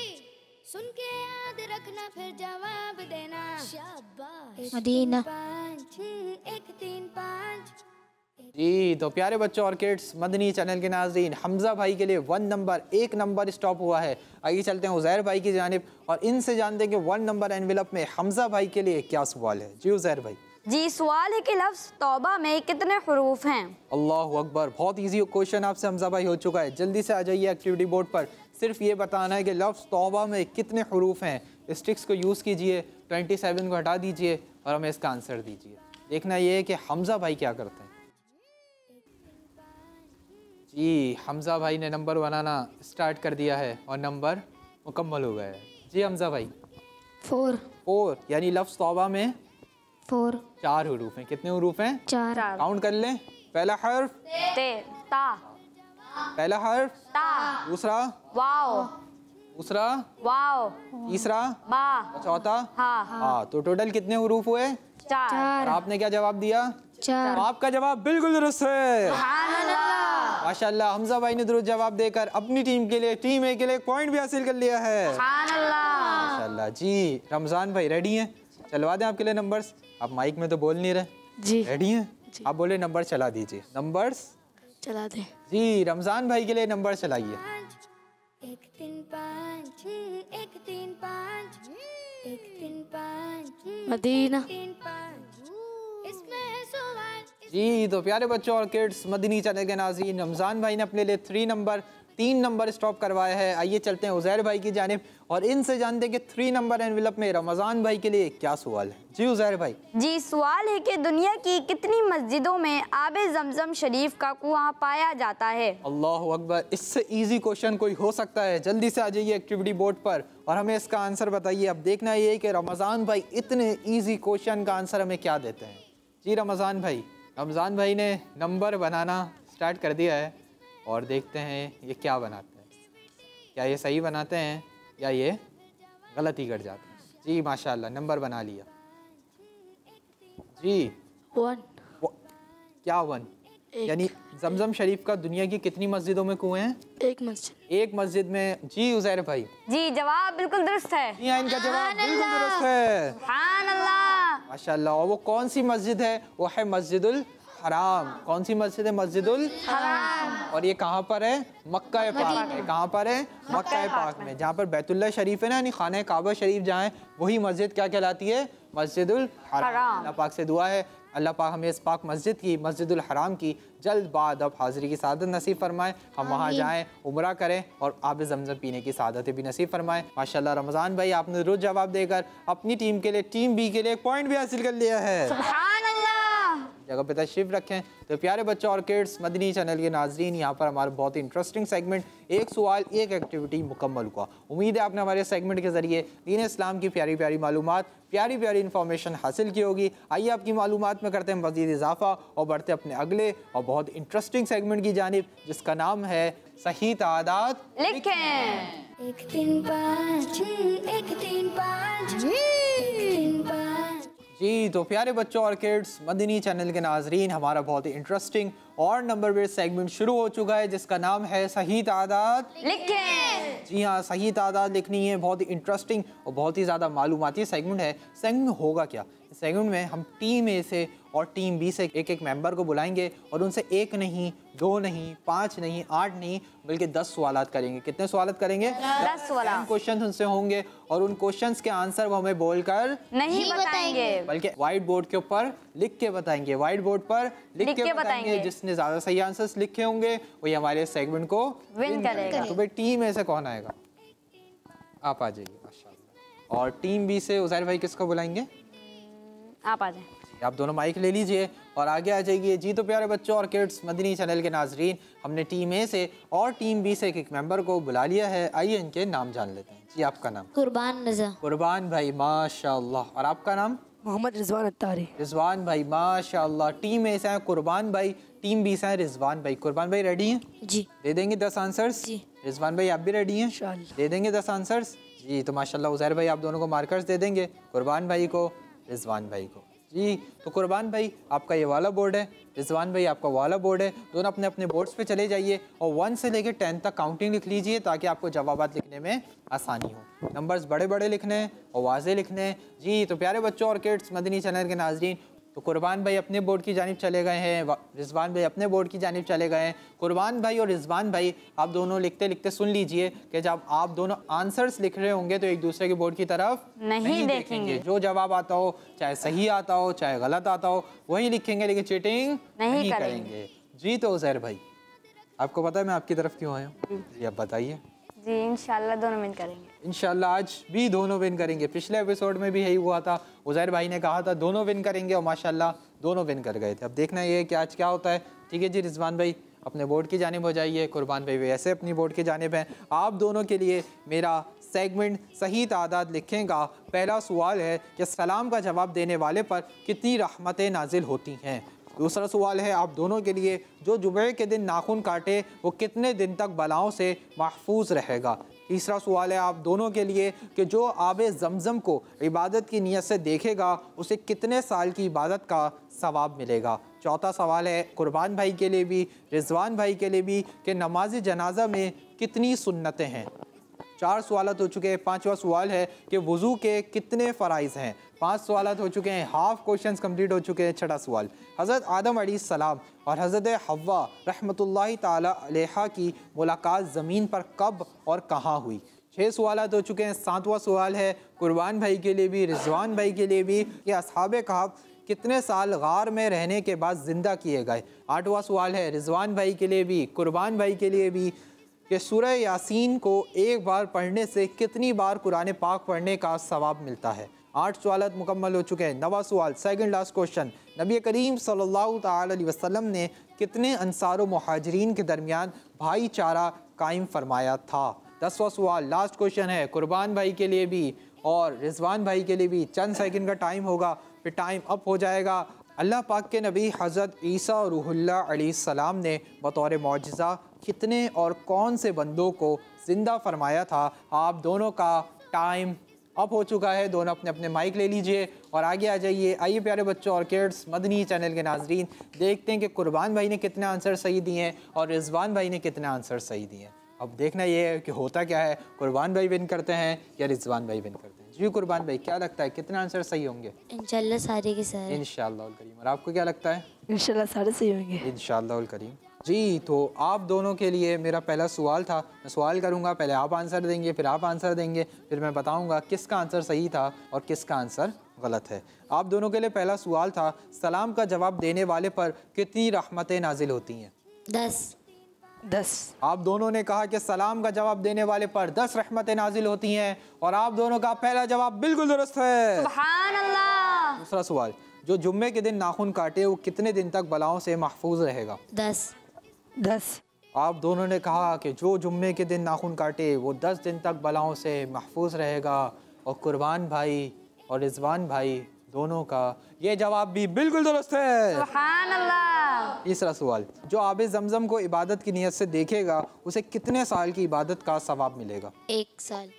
सुन के याद रखना फिर जवाब देना। शाबाश। मदीना। 5 1 3 5। जी तो प्यारे बच्चों और किड्स मदनी चैनल के नाज़रीन, हमजा भाई के लिए 1 नंबर स्टॉप हुआ है। आइए चलते हैं उज़ैर भाई की जानिब और इनसे जानते हैं कि 1 नंबर एनवेलप में हमजा भाई के लिए क्या सवाल है। जी उज़ैर भाई। जी सवाल है कि लफ्ज़ तौबा में कितने हरूफ हैं? अल्लाह अकबर, बहुत इजी क्वेश्चन आपसे हमजा भाई हो चुका है। जल्दी से आ जाइए एक्टिविटी बोर्ड पर। सिर्फ ये बताना है कि लफ्ज़ तौबा में कितने हरूफ हैं। स्टिक्स को यूज़ कीजिए, 27 को हटा दीजिए और हमें इसका आंसर दीजिए। देखना ये है कि हमजा भाई क्या करते हैं। जी हमजा भाई ने नंबर बनाना स्टार्ट कर दिया है और नंबर मुकम्मल हो गया है। जी हमजा भाई। 4 यानी लफ्ज़ तौबा में 4 4 हरूफ हैं। कितने हरूफ हैं? 4 काउंट कर लें। पहला हर्फ ते ता, पहला हर्फ, ता, दूसरा वाओ, दूसरा, वाओ, तीसरा, बा, चौथा। हाँ, हाँ तो टोटल कितने हरूफ हुए? 4। और आपने क्या जवाब दिया? 4। आपका जवाब बिल्कुल दुरुस्त है। माशाल्लाह हमजा भाई ने दुरुस्त जवाब देकर अपनी टीम के लिए, टीम ए के लिए पॉइंट भी हासिल कर लिया है। माशाल्लाह। जी रमज़ान भाई रेडी हैं? चलवा दें आपके लिए नंबर्स। आप माइक में तो बोल नहीं रहे। जी। रेडी हैं? आप बोले नंबर चला दीजिए। नंबर्स चला दे। जी रमज़ान भाई के लिए नंबर चलाइए। 1 3 5 1 3 5 1 3 5 मदीना। 3 5। इसमें है सवाल। जी तो प्यारे बच्चों और किड्स मदनी चैनल के नाज़रीन, रमज़ान भाई ने अपने लिए 3 नंबर स्टॉप करवाया है। आइए चलते हैं उज़ैर भाई की जानिब और इनसे जानते हैं कि 3 नंबर एनवेलप में रमज़ान भाई के लिए क्या सवाल है। जी उज़ैर भाई। जी सवाल है कि दुनिया की कितनी मस्जिदों में आबे ज़मज़म शरीफ का कुआं पाया जाता है? अल्लाह अकबर, इससे इजी क्वेश्चन कोई हो सकता है? जल्दी से आ जाइए एक्टिविटी बोर्ड पर और हमें इसका आंसर बताइए। अब देखना ये है कि रमज़ान भाई इतने इजी क्वेश्चन का आंसर हमें क्या देते हैं। जी रमज़ान भाई ने नंबर बनाना स्टार्ट कर दिया है और देखते हैं ये क्या बनाते हैं। क्या ये सही बनाते हैं या ये गलत ही कर जाते हैं। जी माशाल्लाह नंबर बना लिया। जी 1 क्या 1? यानी जमजम शरीफ का दुनिया की कितनी मस्जिदों में कुएं हैं? 1 मस्जिद। एक मस्जिद में। जी उज़ैर भाई। जी जवाब बिल्कुल दुरुस्त है। जी हाँ, इनका जवाब बिल्कुल दुरुस्त है। सुभान अल्लाह। माशाल्लाह। और वो कौन सी मस्जिद है? वो है मस्जिदुल हराम। कौन सी मस्जिद है? मस्जिदुल हराम। और ये कहाँ पर है? मक्का पाक में। कहाँ पर है? मक्का पाक में, जहाँ पर बैतुल्लाह शरीफ है ना, यानी खाना काबा शरीफ जहाँ है, वही मस्जिद क्या कहलाती है? मस्जिदुल हराम। अल्लाह पाक से दुआ है अल्लाह पाक हमें इस पाक मस्जिद की, मस्जिदुल हराम की जल्द बाद अब हाज़िरी की सादत नसीब फरमाए। हम वहाँ जाएँ, उम्रा करें और आब ज़मज़म पीने की सादतें भी नसीब फरमाए। माशाल्लाह रमज़ान भाई आपने रोज़ जवाब देकर अपनी टीम के लिए, टीम बी के लिए पॉइंट भी हासिल कर लिया है। सुभान अल्लाह। जगह पे तशरीफ रखें। तो प्यारे बच्चों और किड्स मदनी चैनल के नाजरीन, यहाँ पर हमारा बहुत ही इंटरेस्टिंग सेगमेंट एक सवाल एक एक्टिविटी मुकम्मल हुआ। उम्मीद है आपने हमारे सेगमेंट के ज़रिए दीन इस्लाम की प्यारी प्यारी मालूमात, प्यारी प्यारी इन्फॉर्मेशन हासिल की होगी। आइए आपकी मालूमात में करते हैं मज़ीद इजाफा और बढ़ते अपने अगले और बहुत इंटरेस्टिंग सेगमेंट की जानिब, जिसका नाम है सही तादाद लिखें। 1 3 5 1 3 5 1 3 5। जी तो प्यारे बच्चों और किड्स मदनी चैनल के नाजरीन, हमारा बहुत ही इंटरेस्टिंग और नंबर बेस्ड सेगमेंट शुरू हो चुका है, जिसका नाम है सही तादाद लिखें। जी हाँ, सही तादाद लिखनी है। बहुत ही इंटरेस्टिंग और बहुत ही ज़्यादा मालूमाती सेगमेंट है। सेगमेंट में होगा क्या? इस सेगमेंट में हम टीम ए से और टीम बी से एक एक मेंबर को बुलाएंगे और उनसे 1 नहीं, 2 नहीं, 5 नहीं, 8 नहीं, बल्कि 10 सवालात करेंगे। कितने सवालात करेंगे? 10 सवाल। क्वेश्चन उनसे होंगे और उन क्वेश्चंस के आंसर वो हमें बोलकर नहीं बताएंगे, बल्कि व्हाइट बोर्ड के ऊपर लिख के बताएंगे। व्हाइट बोर्ड पर लिख के बताएंगे। जिसने ज्यादा सही आंसर्स लिखे होंगे वही हमारे सेगमेंट को विन करेगा। तो भाई टीम में से कौन आएगा? आप आ जाइए माशाल्लाह। और टीम बी से उज़ैर भाई किसको बुलाएंगे? आप आ जाएं। आप दोनों माइक ले लीजिए और आगे आ जाइए। जी तो प्यारे बच्चों और किड्स मदनी चैनल के नाजरीन, हमने टीम ए से और टीम बी से एक मेंबर को बुला लिया है। आइए इनके नाम जान लेते हैं। जी आपका नाम? कुर्बान रजा। कुर्बान भाई माशाल्लाह। और आपका नाम? मोहम्मद रिजवान अत्तारी। रिजवान भाई माशाल्लाह। टीम ए से हैं कुर्बान भाई, टीम बी से हैं रिजवान भाई। कुर्बान भाई रेडी हैं? जी। दे देंगे 10 आंसर्स? जी। रिजवान भाई आप भी रेडी हैं? इंशाअल्लाह। दे देंगे 10 आंसर्स? जी तो माशाल्लाह उज़ैर भाई आप दोनों को मार्कर्स दे देंगे, कुर्बान भाई को, रिजवान भाई को। जी तो कुर्बान भाई आपका ये वाला बोर्ड है, रिजवान भाई आपका वाला बोर्ड है। दोनों अपने अपने बोर्ड्स पे चले जाइए और 1 से लेकर 10 तक काउंटिंग लिख लीजिए ताकि आपको जवाबात लिखने में आसानी हो। नंबर्स बड़े बड़े लिखने हैं और वाज़े लिखने हैं। जी तो प्यारे बच्चों और किड्स मदनी चैनल के नाजरीन, तो कुर्बान भाई अपने बोर्ड की जानिब चले गए हैं, रिजवान भाई अपने बोर्ड की जानिब चले गए हैं। कुर्बान भाई और रिजवान भाई आप दोनों लिखते लिखते सुन लीजिए कि जब आप दोनों आंसर्स लिख रहे होंगे तो एक दूसरे के बोर्ड की तरफ नहीं देखेंगे। जो जवाब आता हो, चाहे सही आता हो चाहे गलत आता हो, वही लिखेंगे, लेकिन चीटिंग नहीं करेंगे। जी तो उज़ैर भाई आपको पता है मैं आपकी तरफ क्यों आया हूँ? जी आप बताइए। जी इंशाल्लाह दोनों विन करेंगे। इंशाल्लाह आज भी दोनों विन करेंगे। पिछले एपिसोड में भी यही हुआ था, उज़ैर भाई ने कहा था दोनों विन करेंगे और माशाल्लाह दोनों विन कर गए थे। अब देखना ये है कि आज क्या होता है। ठीक है जी, रिजवान भाई अपने बोर्ड की जानिब हो जाइए, कुर्बान भाई वैसे अपनी बोर्ड की जानिब हैं। आप दोनों के लिए मेरा सेगमेंट सही तादाद लिखेगा। पहला सवाल है कि सलाम का जवाब देने वाले पर कितनी रहमतें नाजिल होती हैं। दूसरा सवाल है आप दोनों के लिए जो जुमे के दिन नाखून काटे वो कितने दिन तक बलाओं से महफूज रहेगा। तीसरा सवाल है आप दोनों के लिए कि जो आबे ज़मज़म को इबादत की नीयत से देखेगा उसे कितने साल की इबादत का सवाब मिलेगा। चौथा सवाल है कुर्बान भाई के लिए भी रिजवान भाई के लिए भी कि नमाज जनाजा में कितनी सुन्नतें हैं। 4 सवाल हो चुके हैं। 5वां सवाल है कि वज़ू के कितने फ़राइज़ हैं। 5 सवाल हो चुके हैं, हाफ क्वेश्चंस कंप्लीट हो चुके हैं। 6वां सवाल हज़रत आदम अलैहिस्सलाम और हज़रत हव्वा रहमतुल्लाहि ताला अलैहा की मुलाकात ज़मीन पर कब और कहाँ हुई। 6 सवाल हो चुके हैं। 7वां सवाल है कुर्बान भाई के लिए भी रिजवान भाई के लिए भी कि अस्हाबे कहफ कितने साल गार में रहने के बाद ज़िंदा किए गए। 8वां सवाल है रिजवान भाई के लिए भी कुर्बान भाई के लिए भी कि सूरह यासीन को एक बार पढ़ने से कितनी बार कुरान पाक पढ़ने का सवाब मिलता है। 8 सवाल मुकम्मल हो चुके हैं। 9वां सवाल सेकंड लास्ट क्वेश्चन, नबी करीम सल्लल्लाहु ताला अलैहि वसल्लम ने कितने अंसार व मुहाजिरीन के दरमियान भाईचारा कायम फरमाया था। 10वां सवाल लास्ट क्वेश्चन है कुर्बान भाई के लिए भी और रिजवान भाई के लिए भी। चंद सेकंड का टाइम होगा फिर टाइम अप हो जाएगा। अल्लाह पाक के नबी हज़रत ईसा रूहुल्लाह अलैहिस्सलाम ने बतौर मौजज़ा कितने और कौन से बंदों को ज़िंदा फरमाया था। आप दोनों का टाइम अप हो चुका है। दोनों अपने अपने माइक ले लीजिए और आगे आ जाइए। आइए प्यारे बच्चों और किड्स मदनी चैनल के नाजरीन, देखते हैं कि कुर्बान भाई ने कितने आंसर सही दिए हैं और रिजवान भाई ने कितने आंसर सही दिए हैं। अब देखना ये है कि होता क्या है, कुर्बान भाई विन करते हैं या रिजवान भाई विन करते हैं। जी कुर्बान भाई क्या लगता है कितने आंसर सही होंगे? इंशाल्लाह सारे के सारे। इंशाअल्लाह उल करीम। और आपको क्या लगता है? इंशाल्लाह सारे सही होंगे। इंशाअल्लाह उल करीम। जी तो आप दोनों के लिए मेरा पहला सवाल था, मैं सवाल करूंगा, पहले आप आंसर देंगे फिर आप आंसर देंगे, फिर मैं बताऊंगा किसका आंसर सही था और किसका आंसर गलत है। आप दोनों के लिए पहला सवाल था सलाम का जवाब देने वाले पर कितनी रहमतें नाजिल होती हैं। 10। आप दोनों ने कहा कि सलाम का जवाब देने वाले पर 10 रहमतें नाजिल होती हैं और आप दोनों का पहला जवाब बिल्कुल दुरुस्त है। सुभान अल्लाह। दूसरा सवाल जो जुम्मे के दिन नाखून काटे वो कितने दिन तक बलाओं से महफूज रहेगा। 10। आप दोनों ने कहा कि जो जुम्मे के दिन नाखून काटे वो 10 दिन तक बलाओं से महफूज रहेगा और कुर्बान भाई और रिजवान भाई दोनों का ये जवाब भी बिल्कुल दुरुस्त है। सुभान अल्लाह। तीसरा सवाल जो आबे ज़मज़म को इबादत की नीयत से देखेगा उसे कितने साल की इबादत का सवाब मिलेगा। 1 साल।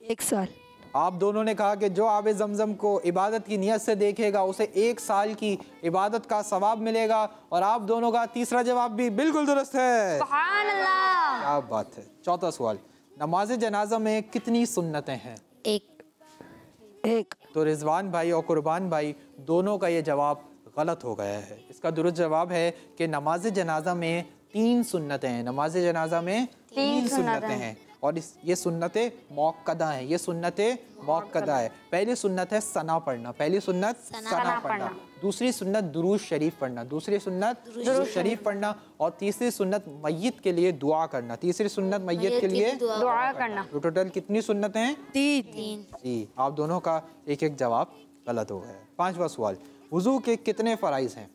1 साल। आप दोनों ने कहा कि जो आबे ज़मज़म को इबादत की नीयत से देखेगा उसे 1 साल की इबादत का सवाब मिलेगा और आप दोनों का तीसरा जवाब भी बिल्कुल दुरुस्त है। सुभान अल्लाह। क्या बात है। चौथा सवाल नमाज जनाजा में कितनी सुन्नतें हैं। 1। तो रिजवान भाई और कुर्बान भाई दोनों का ये जवाब गलत हो गया है। इसका दुरुस्त जवाब है कि नमाज जनाजा में 3 सुन्नतें हैं। नमाज जनाजा में 3 सुन्नतें हैं और ये सुन्नत मौक़दा है, ये सुन्नत मौक़दा है। पहली सुन्नत है सना पढ़ना, पहली सुन्नत सना पढ़ना। दूसरी सुन्नत दुरूद शरीफ पढ़ना, दूसरी सुन्नत दुरूद शरीफ पढ़ना। और तीसरी सुन्नत मय्यत के लिए दुआ करना, तीसरी सुन्नत मय्यत के लिए दुआ करना। तो टोटल कितनी सुन्नतें हैं? 3 जी, आप दोनों का एक एक जवाब गलत हो गया। 5वां सवाल, वुज़ू के कितने फ़राइज़ हैं?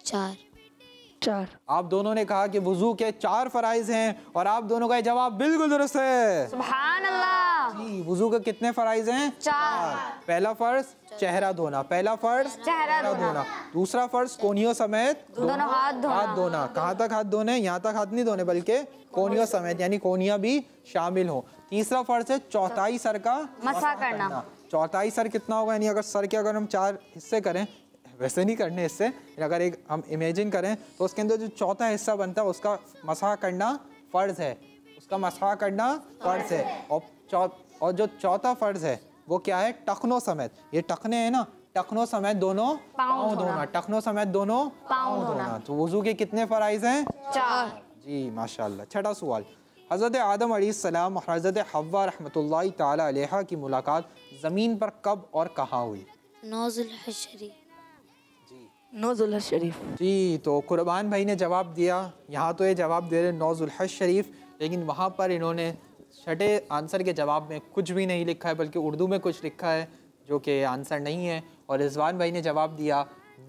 4 आप दोनों ने कहा कि वुज़ू के 4 फ़राइज़ हैं और आप दोनों का ये जवाब बिल्कुल दुरुस्त है। सुभान अल्लाह। जी, वुज़ू के कितने फ़राइज़ हैं? 4। पहला फ़र्ज़ चेहरा धोना, पहला फ़र्ज़ चेहरा धोना। दूसरा फ़र्ज़ कोनियों समेत दोनों हाथ धोना। कहाँ तक हाथ धोने? यहाँ तक हाथ नहीं धोने बल्कि कोनियों समेत, यानी कोनियाँ भी शामिल हो। तीसरा फ़र्ज़ है चौथाई सर का मसा करना। चौथाई सर कितना होगा? यानी अगर सर के अगर हम 4 हिस्से करें, वैसे नहीं करने इससे, अगर एक हम इमेजिन करें तो उसके अंदर जो चौथा हिस्सा बनता है उसका मसह करना फ़र्ज़ है, उसका मसह करना फ़र्ज़ है। और जो चौथा फ़र्ज़ है वो क्या है? टखनों समेत, ये टखने हैं ना, टखनों समेत दोनों पाँव धोना, टखनों समेत दोनों पाँव धोना। तो वुज़ू के कितने फ़राइज़ हैं? 4। जी माशाल्लाह। छठा सवाल, हज़रत आदम अलैहिस्सलाम और हज़रत हव्वा रहमतुल्लाहि ताला अलैहा की मुलाकात ज़मीन पर कब और कहाँ हुई? 9 ज़ुल्हज शरीफ। 9 ज़ुल्हज शरीफ। जी, तो कुर्बान भाई ने जवाब दिया, यहाँ तो ये जवाब दे रहे 9 ज़ुल्हज शरीफ, लेकिन वहाँ पर इन्होंने छठे आंसर के जवाब में कुछ भी नहीं लिखा है, बल्कि उर्दू में कुछ लिखा है जो कि आंसर नहीं है। और रिजवान भाई ने जवाब दिया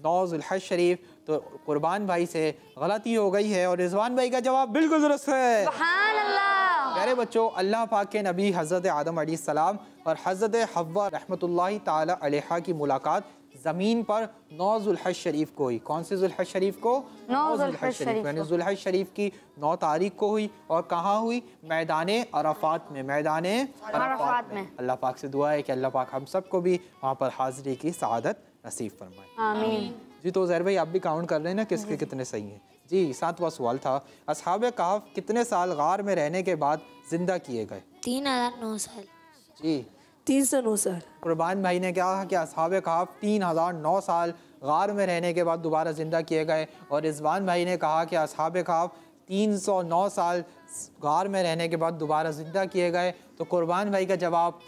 9 ज़ुल्हज शरीफ, तो कुर्बान भाई से गलती हो गई है और रिजवान भाई का जवाब बिल्कुल दुरुस्त है। सुभान अल्लाह। प्यारे बच्चों, अल्लाह पाक के नबी हज़रत आदम अलैहिस्सलाम और हज़रत हव्वा रहमतुल्लाहि ताला अलैहा की मुलाकात ज़मीन पर 9 ज़ुल्हज शरीफ को हुई। कौन से ज़ुल्हज शरीफ को? 9 ज़ुल्हज शरीफ। यानी ज़ुल्हज शरीफ की 9 तारीख को हुई। और कहाँ हुई? मैदान अराफात में, मैदान अराफात में। अल्लाह पाक से दुआ है कि अल्लाह पाक हम सबको भी वहाँ पर हाज़िरी की सआदत नसीब फरमाए। आमीन। जी, तो ज़हर भाई आप भी काउंट कर रहे हैं ना किसके कितने सही हैं? जी, 7वां सवाल था, असहाबे कहफ कितने साल गार में रहने के बाद जिंदा किए गए? 3009 साल। जी, 309 साल। कुर्बान भाई ने कहा कि असहाबे कहफ 3009 साल गार में रहने के बाद दोबारा ज़िंदा किए गए। और रिजवान भाई ने कहा कि असहाबे कहफ 309 साल गार में रहने के बाद दोबारा ज़िंदा किए गए। तो कुर्बान भाई का जवाब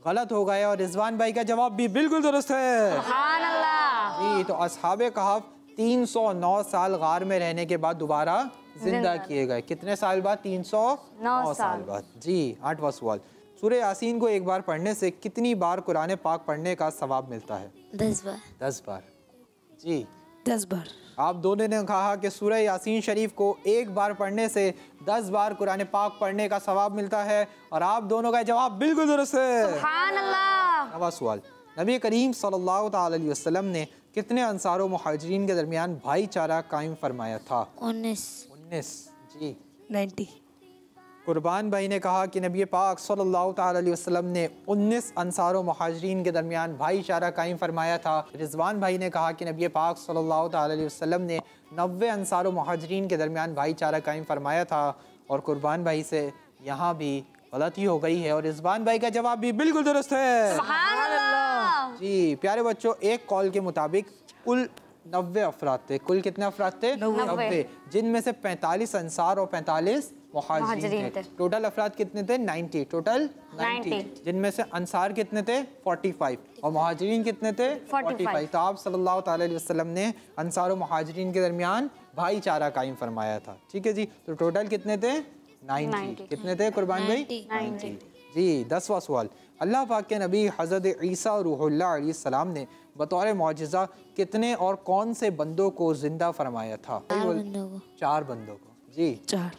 गलत हो गया और रिजवान भाई का जवाब भी बिल्कुल दुरुस्त है। सुभान अल्लाह। जी, तो असहाबे कहफ 309 साल गार में रहने के बाद दोबारा जिंदा किए गए। कितने साल बाद? 309 साल बाद। जी, 8वां सवाल, सूरह यासीन को एक बार पढ़ने से कितनी बार कुरान पाक पढ़ने का सवाब मिलता है? 10 बार। 10 बार। जी, 10 बार। आप दोनों ने कहा कि सूरह यासीन शरीफ को एक बार पढ़ने से 10 बार कुरान पाक पढ़ने का सवाब मिलता है और आप दोनों का जवाब बिल्कुल दुरुस्त है। सुभान अल्लाह। 9वां सवाल, नबी करीम सल्लल्लाहु ताला अलैहि वसल्लम ने कितने अंसार व मुहाजिरीन के दरमियान भाईचारा कायम फरमाया था? 19। जी, 90। कुर्बान भाई ने कहा कि नबी पाक सल्लल्लाहु ताला अलैहि वसल्लम ने 19 अंसार व मुहाजिरीन के दरमियान भाईचारा कायम फरमाया था। रिजवान भाई ने कहा कि नबी पाक सल्लल्लाहु ताला अलैहि वसल्लम ने 90 अंसार व मुहाजिरीन के दरमियान भाईचारा कायम फरमाया था। और कुर्बान भाई से यहाँ भी गलती हो गई है और रिजवान भाई का जवाब भी बिल्कुल दुरुस्त है। सुभान अल्लाह। जी, प्यारे बच्चों, एक कॉल के मुताबिक कुल 90 अफराद थे। कुल कितने अफराद थे? 90, जिनमें से 45 अंसार और 45 मुहाजिरीन थे। टोटल अफराद कितने थे? 90। टोटल 90, जिनमें से अंसार कितने थे? 45 और मुहाजिरीन कितने थे? 45। तो आप सल्लल्लाहु ताला अलैहि वसल्लम ने अंसार और मुहाजिरीन के दरमियान भाईचारा कायम फरमाया था। ठीक है जी, तो टोटल कितने थे? 90। कितने थे कुर्बान भाई? 90। जी, 10वां सवाल, अल्लाह पाक के नबी हज़रत ईसा रूहुल्लाह अलैहिस्सलाम ने बतौर मौजिज़ा कितने और कौन से बंदों को जिंदा फरमाया था? 4 बंदों को। जी, 4।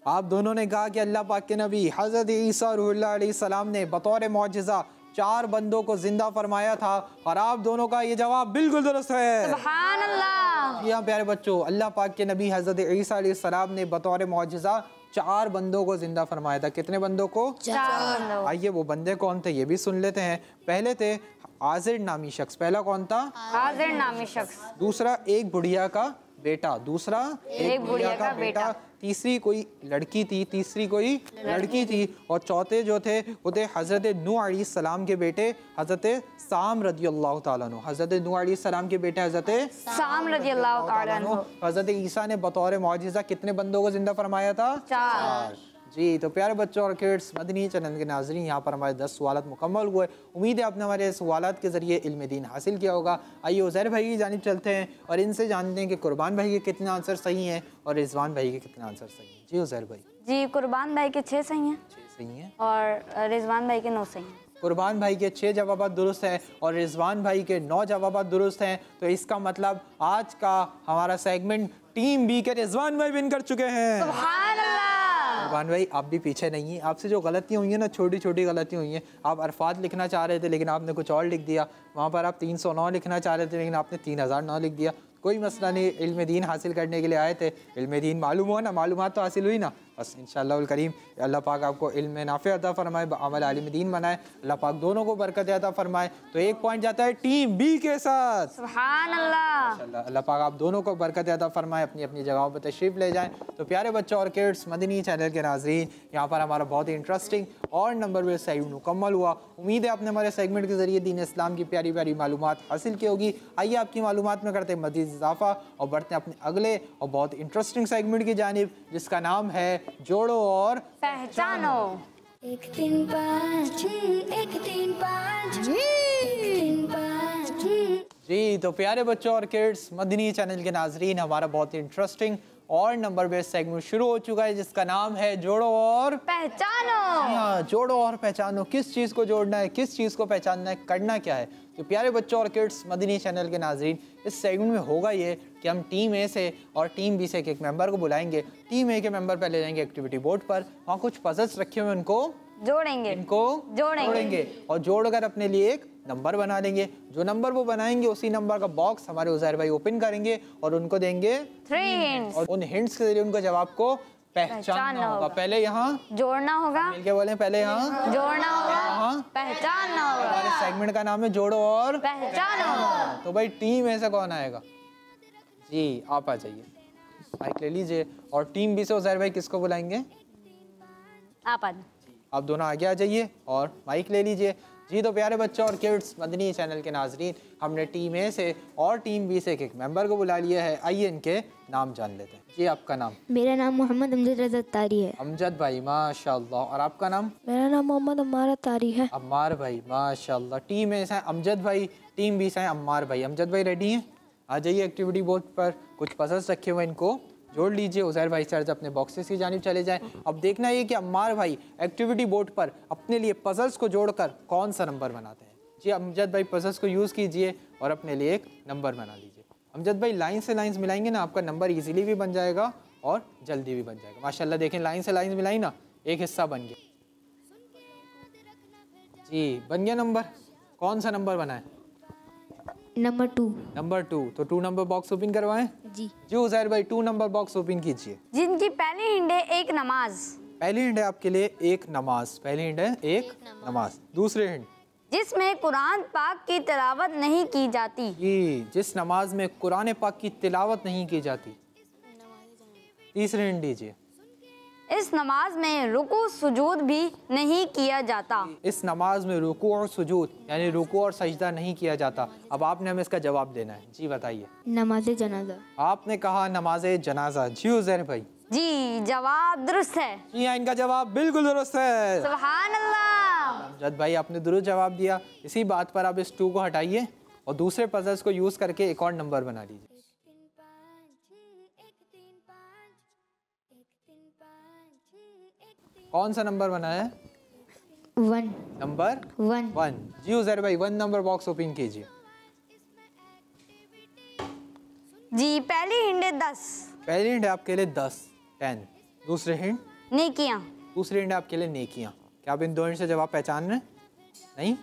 आप दोनों ने कहा कि अल्लाह पाक के नबी हज़रत ईसा रूहुल्लाह अलैहिस्सलाम ने बतौर मौजिज़ा 4 बंदों को जिंदा फरमाया था और आप दोनों का ये जवाब बिल्कुल दुरुस्त है। सुभान अल्लाह। जी हाँ प्यारे बच्चों, अल्लाह पाक के नबी हज़रत ईसा अलैहिस्सलाम ने बतौर मौजिज़ा 4 बंदों को जिंदा फरमाया था। कितने बंदों को? 4। आइए वो बंदे कौन थे ये भी सुन लेते हैं। पहले थे आजिर नामी शख्स। पहला कौन था? आजिर नामी शख्स। दूसरा एक बुढ़िया का बेटा। दूसरा एक बुढ़िया का बेटा। तीसरी कोई लड़की थी। तीसरी कोई लड़की थी। और चौथे जो थे वो थे हज़रत नूह अलैहिस्सलाम के बेटे हज़रत साम रज़ियल्लाहु ताला अन्हु। हज़रत नूह अलैहिस्सलाम के बेटे हज़रत साम रज़ियल्लाहु ताला अन्हु। हज़रत ईसा ने बतौर मौजिज़ा कितने बंदों को जिंदा फरमाया था? 4। जी, तो प्यारे बच्चों और किड्स, मदनी चैनल के नाज़रीन, यहाँ पर हमारे 10 सवालात मुकम्मल हुए। उम्मीद है आपने हमारे सवालात के ज़रिए इल्म दीन हासिल किया होगा। आइए उज़ैर भाई की जानिब चलते हैं और इनसे जानते हैं कि कुर्बान भाई के कितने आंसर सही हैं और रिजवान भाई के कितने आंसर सही हैं। जी उज़ैर भाई। जी, कुर्बान भाई के 6 सही हैं 6 सही हैं और रिजवान भाई के 9 सही हैं। कुर्बान भाई के 6 जवाब दुरुस्त हैं और रिजवान भाई के 9 जवाब दुरुस्त हैं। तो इसका मतलब आज का हमारा सेगमेंट टीम बी के रिजवान भाई विन कर चुके हैं। सुभान अल्लाह। कुर्बान भाई आप भी पीछे नहीं हैं। आपसे जो गलतियाँ हुई हैं ना, छोटी छोटी गलतियाँ हुई हैं। आप अरफात लिखना चाह रहे थे लेकिन आपने कुछ और लिख दिया। वहाँ पर आप 309 लिखना चाह रहे थे लेकिन आपने 3009 लिख दिया। कोई मसला नहीं, इल्म दीन हासिल करने के लिए आए थे। इल्म दीन मालूम हुआ ना, मालूमात तो हासिल हुई ना। बस इंशाअल्लाह करीम अल्लाह पाक आपको इल्म नाफ़े अता फरमाए, अमल आलिम दीन बनाए। अल्लाह पाक दोनों को बरकत अता फरमाए। तो 1 पॉइंट जाता है टीम बी के साथ। सुभान अल्लाह। इंशाअल्लाह अल्लाह पाक आप दोनों को बरकत अता फरमाए, अपनी अपनी जगहों पर तशरीफ़ ले जाएं। तो प्यारे बच्चों और किड्स, मदनी चैनल के नाज़रीन, यहाँ पर हमारा बहुत ही इंटरेस्टिंग और नंबर बेस सेगमेंट मुकम्मल हुआ। उम्मीद है आपने हमारे सेगमेंट के ज़रिए दीन इस्लाम की प्यारी प्यारी मालूमात हासिल की होगी। आइए आपकी मालूमात में करते हैं मज़ीद इजाफा और बढ़ते हैं अपने अगले और बहुत इंटरेस्टिंग सेगमेंट की जानिब, जिसका नाम है जोड़ो और पहचानो। 1 3 5 1 3 5 3 5 जी, तो प्यारे बच्चों और किड्स, मदनी चैनल के नाजरीन, हमारा बहुत ही इंटरेस्टिंग और नंबर बेस्ड सेगमेंट शुरू हो चुका है जिसका नाम है जोड़ो और पहचानो। हाँ, जोड़ो और पहचानो। किस चीज़ को जोड़ना है, किस चीज़ को पहचानना है, करना क्या है। तो प्यारे बच्चों और किड्स, मदनी चैनल के नाजरीन, इस सेगमेंट में होगा ये कि हम टीम ए से और टीम बी से एक मेंबर को बुलाएंगे। टीम ए के मेंबर पहले जाएंगे एक्टिविटी बोर्ड पर, वहाँ कुछ पजल्स रखे हुए उनको जोड़ेंगे, इनको जोड़ेंगे और जोड़कर अपने लिए एक नंबर बना लेंगे। जो नंबर वो बनाएंगे उसी नंबर का बॉक्स हमारे उज़ैर भाई ओपन करेंगे और उनको देंगे 3 हिंट्स और उन हिंट्स के जरिए उनको जवाब को पहचानना होगा। पहले यहाँ जोड़ना होगा, मिलके बोले, पहले यहाँ जोड़ना होगा, हाँ, पहचानना हमारे होगा, सेगमेंट का नाम है जोड़ो और पहचानो। तो भाई टीम ए से कौन आएगा? जी आप आ जाइए, माइक ले लीजिए। और टीम बी से उज़ैर भाई किसको बुलाएंगे? आप आ आप दोनों आगे आ जाइए और माइक ले लीजिए। जी, तो प्यारे बच्चों और किड्स, मदनी चैनल के नाजरीन, हमने टीम ए से और टीम बी से एक मेंबर को बुला लिया है। आइए इनके नाम जान लेते हैं। जी आपका नाम? मेरा नाम मोहम्मद अमजद रज़ा तारी है। अमजद भाई, माशाल्लाह। और आपका नाम? मेरा नाम मोहम्मद अम्मार तारी है। अम्मार भाई, माशाल्लाह। टीम ए से अमजद भाई, टीम बी से अम्मार भाई। अमजद भाई रेडी हैं? आ जाइए एक्टिविटी बोर्ड पर, कुछ पजल्स रखे हुए इनको जोड़ लीजिए। उज़ैर भाई सर अपने बॉक्सेस की जानिब चले जाएं। अब देखना ये कि अम्मार भाई एक्टिविटी बोर्ड पर अपने लिए पजल्स को जोड़कर कौन सा नंबर बनाते हैं। जी अमजद भाई पजल्स को यूज़ कीजिए और अपने लिए एक नंबर बना लीजिए। अमजद भाई लाइन से लाइंस मिलाएंगे ना, आपका नंबर इजीली भी बन जाएगा और जल्दी भी बन जाएगा। माशाल्लाह देखें, लाइन से लाइंस मिलाई ना, एक हिस्सा बन गया। जी बन गया नंबर। कौन सा नंबर बना है? नंबर 2। नंबर 2। तो 2 नंबर बॉक्स ओपन करवाएं। जी जी उज़ैर भाई 2 नंबर बॉक्स ओपन कीजिए। जिनकी पहली हिंट है एक नमाज, पहली हिंट है आपके लिए एक नमाज। पहली हिंट है एक नमाज। दूसरी हिंट, जिसमें कुरान पाक की तिलावत नहीं की जाती। जी जिस नमाज में कुरान पाक की तिलावत नहीं की जाती। तीसरी हिंट दीजिए। इस नमाज में रुकू सुजूद भी नहीं किया जाता। इस नमाज में रुकू और सुजूद यानी रुकू और सजदा नहीं किया जाता। अब आपने हमें इसका जवाब देना है। जी बताइए। नमाज जनाजा। आपने कहा नमाज जनाजा। जी उज़ैर भाई? जी जवाब दुरुस्त है। जी हाँ, इनका जवाब बिल्कुल दुरुस्त है। सुभान अल्लाह। अमजद भाई आपने दुरुस्त जवाब दिया। इसी बात पर आप इस 2 को हटाइए और दूसरे पजल्स को यूज़ करके एक और नंबर बना लीजिए। 1 कौन सा नंबर बना है? 1 नंबर 1। 1। जी उज़ैर भाई 1 नंबर बॉक्स ओपन कीजिए। जी पहली हिंट है 10 पहली हिंट है आपके लिए 10 10। दूसरी हिंट? नेकियां। दूसरी हिंट है आपके लिए नेकियां। क्या आप इन 2 हिंट से जवाब पहचान रहे हैं? नहीं।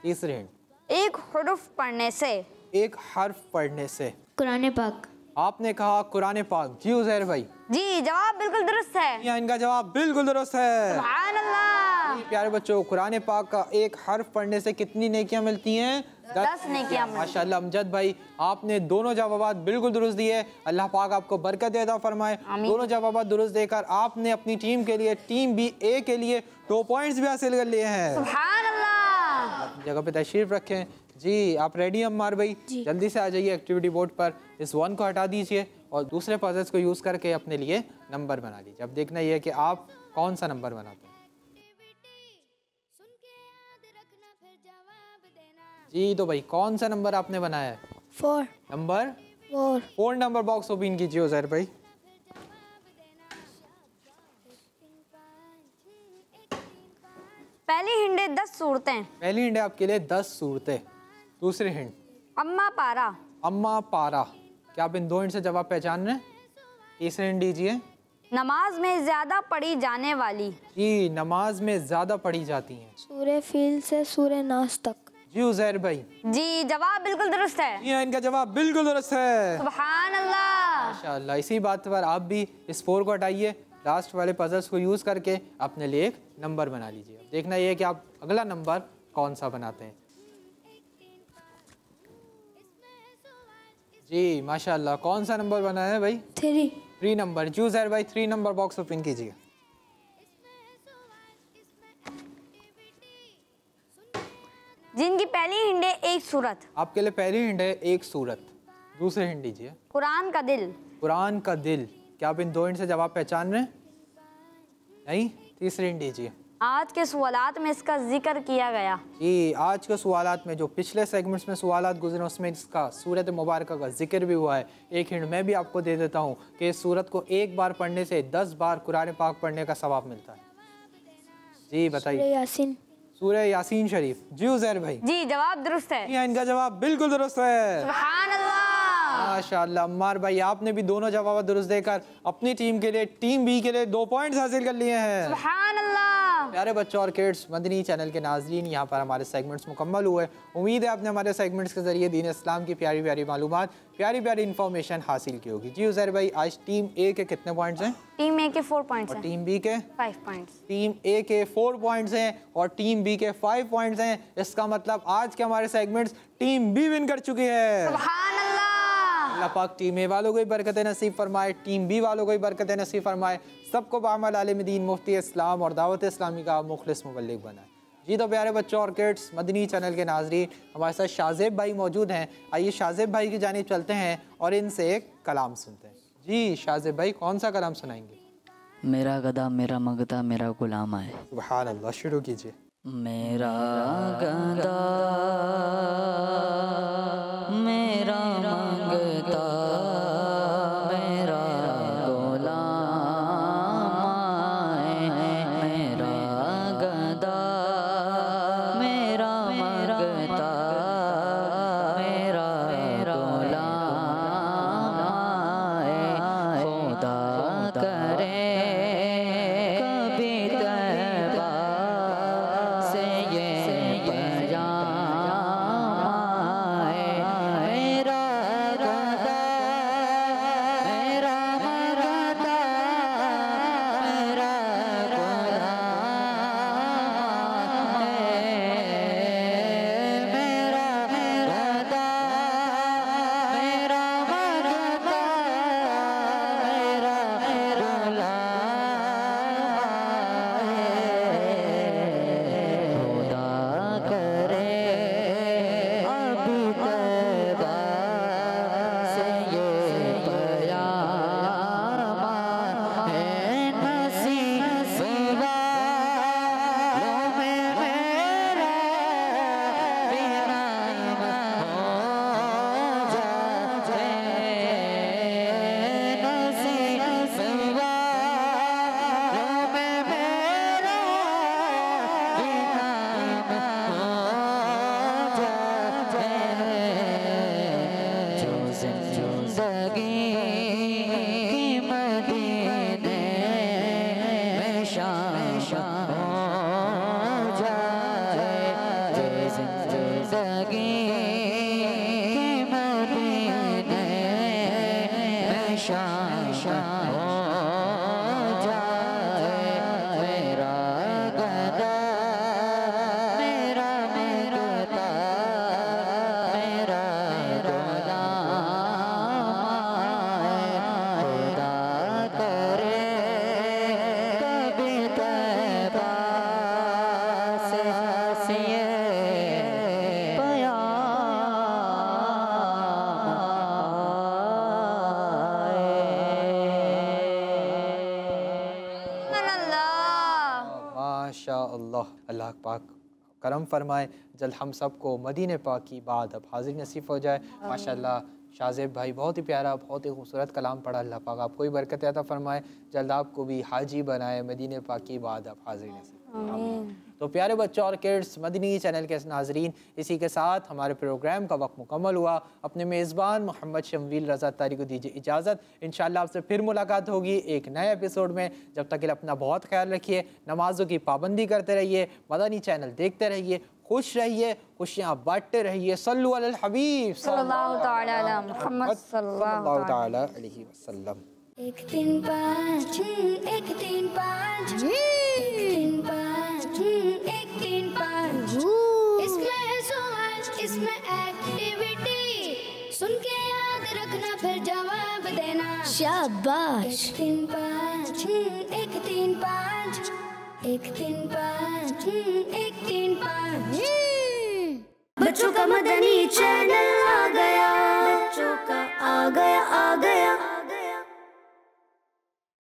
तीसरी हिंट? एक हुरूफ पढ़ने से। एक हर्फ पढ़ने से। कुरान पाक। आपने कहा कुरान पाक। जी उज़ैर भाई? जी जवाब बिल्कुल दुरुस्त है। या इनका जवाब बिल्कुल दुरुस्त है। सुभान अल्लाह। प्यारे बच्चों, कुरान पाक का एक हर्फ पढ़ने से कितनी नेकियां मिलती हैं? 10 नेकियां। माशाल्लाह अमजद भाई आपने दोनों जवाब बिल्कुल दुरुस्त दिए। अल्लाह पाक आपको बरकत अता फरमाए। दोनों जवाब दुरुस्त देकर आपने अपनी टीम के लिए, टीम बी ए के लिए 2 पॉइंट्स भी हासिल कर लिए हैं। सुभान अल्लाह। अपनी जगह पे तशरीफ रखें। जी आप रेडी हैं अम्मार भाई? जल्दी से आ जाइए एक्टिविटी बोर्ड पर। इस 1 को हटा दीजिए और दूसरे पजल्स को यूज़ करके अपने लिए नंबर बना लीजिए। अब देखना यह है कि आप कौन सा नंबर बनाते हैं? सुन के याद रखना फिर जवाब देना। जी तो भाई कौन सा नंबर आपने बनाया है? 4 नंबर 4 4 नंबर बॉक्स ओपन कीजिए उजैर भाई। पहली हिंडे 10 सूरतें। पहली हिंट है आपके लिए 10 सूरतें। दूसरी हिंट अम्मा पारा। अम्मा पारा। क्या आप इन 2 हिंट से जवाब पहचान रहे हैं? तीसरी हिंट दीजिए। नमाज में ज्यादा पढ़ी जाने वाली। जी नमाज में ज्यादा पढ़ी जाती हैं। सूर्य फील से सूर्य नास तक। जी उजैर भाई। जी जवाब बिल्कुल दुरुस्त है। जी हाँ, इनका जवाब बिल्कुल दुरुस्त है। सुभान अल्लाह। माशाअल्लाह। इसी बात पर आप भी इस 4 को हटाइए, लास्ट वाले पजल्स को यूज़ करके अपने लिए एक नंबर बना लीजिए। अब देखना ये है कि आप अगला नंबर कौन सा बनाते हैं। जी माशाअल्लाह। कौन सा नंबर बनाया है भाई? 3 नंबर। जी उजैर भाई 3 नंबर बॉक्स ओपन कीजिए। जिनकी पहली हिंडे एक सूरत। आपके लिए पहली हिंट है एक सूरत। दूसरी हिंट दीजिए। कुरान का दिल। कुरान का दिल। क्या आप इन 2 हिंट से जवाब पहचान रहे हैं? नहीं। तीसरी हिंट दीजिए। आज के सवालात में इसका जिक्र किया गया। जी आज के सवालात में जो पिछले सेगमेंट्स में सवालात गुजरे उसमें इसका सूरत मुबारक का जिक्र भी हुआ है। एक हिंट मैं भी आपको दे देता हूँ कि इस सूरत को एक बार पढ़ने से 10 बार कुरान पाक पढ़ने का सवाब मिलता है। जी बताइए। यासीन। सूरह यासीन शरीफ। जी उजैर भाई। जी जवाब दुरुस्त है। जी हाँ, इनका जवाब बिल्कुल दुरुस्त है। सुभान अल्लाह। माशाअल्लाह। अम्मार भाई आपने भी दोनों जवाब दुरुस्त देकर अपनी टीम के लिए, टीम बी के लिए 2 पॉइंट्स हासिल कर लिए हैं। सुभान अल्लाह। प्यारे बच्चों और किड्स, मदनी चैनल के नाज़रीन, यहाँ पर हमारे सेगमेंट्स मुकम्मल हुए। उम्मीद है आपने हमारे सेगमेंट्स के ज़रिए दीन इस्लाम की प्यारी प्यारी मालूमात, प्यारी प्यारी इन्फॉर्मेशन हासिल की होगी। जी उजैर भाई आज टीम ए के कितने पॉइंट्स हैं? टीम ए के 4 पॉइंट्स और हैं। टीम बी के? 5 पॉइंट्स। टीम ए के 4 पॉइंट्स हैं और टीम बी के 5 पॉइंट्स हैं। इसका मतलब आज के हमारे सेगमेंट्स टीम बी विन कर चुकी है। सुभान अल्लाह। अल्लाह पाक टीम ए वालों को भी बरकत नसीब फरमाए, टीम बी वालों को भी बरकत नसीब फरमाए, सबको बामल आलिम दीन, मुफ्ती इस्लाम और दावत इस्लामी का मुखलिस मुबल्लिग बनाए। जी तो प्यारे बच्चों और किड्स, मदनी चैनल के नाज़रीन, हमारे साथ शाज़ेब भाई मौजूद हैं। आइए शाज़ेब भाई की जानिब चलते हैं और इनसे एक कलाम सुनते हैं। जी शाज़ेब भाई कौन सा कलाम सुनाएंगे? मेरा गदा मेरा मगदा मेरा गुलाम है। सुभान अल्लाह। शुरू कीजिए। मेरा गदा मेरा मंगता मेरा गुलाम है। मेरा गदा मेरा मंगता मेरा गुलाम है। खुदा करे कभी तैबा से ये पैगाम आए। माशाअल्लाह। अल्लाह पाक करम फरमाए, जल्द हम सबको मदीने पाक की बात अब हाजिर नसीब हो जाए। माशाअल्लाह शाहज़ेब भाई बहुत ही प्यारा, बहुत ही खूबसूरत कलाम पढ़ा। अल्लाह पाक आपको ही बरकत अता फरमाए, जल्द आपको भी हाजी बनाए, मदीने पाक की बात अब हाजिर नसीब। आमीन। तो प्यारे बच्चों और किड्स, मदनी चैनल के नाजरीन, इसी के साथ हमारे प्रोग्राम का वक्त मुकम्मल हुआ। अपने मेज़बान मोहम्मद शमवील रज़ा तारी को दीजिए इजाज़त। इंशाअल्लाह आपसे फिर मुलाकात होगी एक नए एपिसोड में। जब तक के लिए अपना बहुत ख्याल रखिए, नमाज़ों की पाबंदी करते रहिए, मदनी चैनल देखते रहिए, खुश रहिए, खुशियाँ बांटते रहिए। सल्लु अलल हबीब सल्लल्लाहु तआला अला मुहम्मद सल्लल्लाहु तआला अलैहि वसल्लम। 1 3 5 1 3 5 1 3 5 1 3 5 इसमें है सवाल, इसमें एक्टिविटी, सुन के याद रखना फिर जवाब देना। शाबाश। 1 3 5 1 3 5 1 3 5 1 3 5 बच्चों का मदनी चैनल आ गया, बच्चों का आ गया